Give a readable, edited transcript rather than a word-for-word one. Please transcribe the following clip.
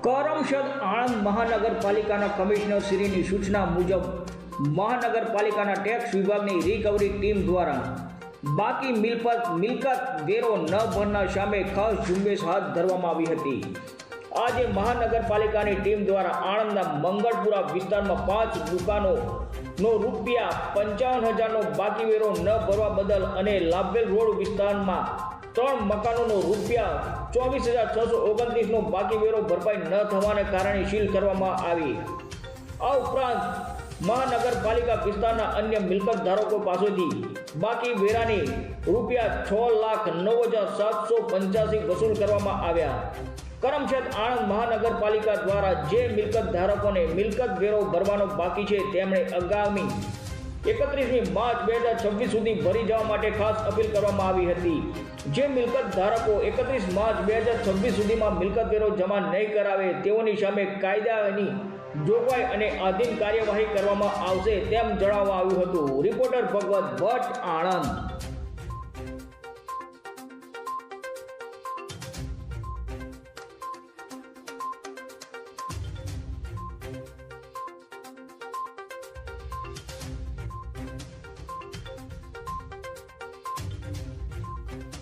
કરમસદ આણંદ મહાનગરપાલિકાના કમિશનરશ્રીની સૂચના મુજબ મહાનગરપાલિકાના ટેક્સ વિભાગની રિકવરી ટીમ દ્વારા બાકી મિલકત વેરો ન ભરનાર સામે ખાસ ઝુંબેશ હાથ ધરવામાં આવી હતી। આજે મહાનગરપાલિકાની ટીમ દ્વારા આણંદના મંગળપુરા વિસ્તારમાં 5 દુકાનોનો ₹55,000નો બાકી વેરો ન ભરવા બદલ અને લાભેલ રોડ વિસ્તારમાં 3 મકાનોનો ₹24,629નો બાકી વેરો ભરપાઈ ન થવાને કારણે સીલ કરવામાં આવી। આ ઉપરાંત મહાનગરપાલિકા વિસ્તારના અન્ય મિલકત ધારકો પાસેથી બાકી વેરાની ₹6,09,785 વસૂલ કરવામાં આવ્યા। કરમસદ આણંદ મહાનગરપાલિકા દ્વારા જે મિલકત ધારકોને મિલકત વેરો ભરવાનો બાકી છે તેમણે આગામી 31 માર્ચ 2026 સુધી ભરી જવા માટે ખાસ અપીલ કરવામાં આવી હતી। જે મિલકત ધારકો 31 માર્ચ 2026 સુધીમાં મિલકત વેરો જમા નહીં કરાવે તેઓની સામે કાયદાની જોગવાઈ અને આધીન કાર્યવાહી કરવામાં આવશે તેમ જણાવવામાં આવ્યું હતું। રિપોર્ટર ભગવત ભટ્ટ, આણંદ।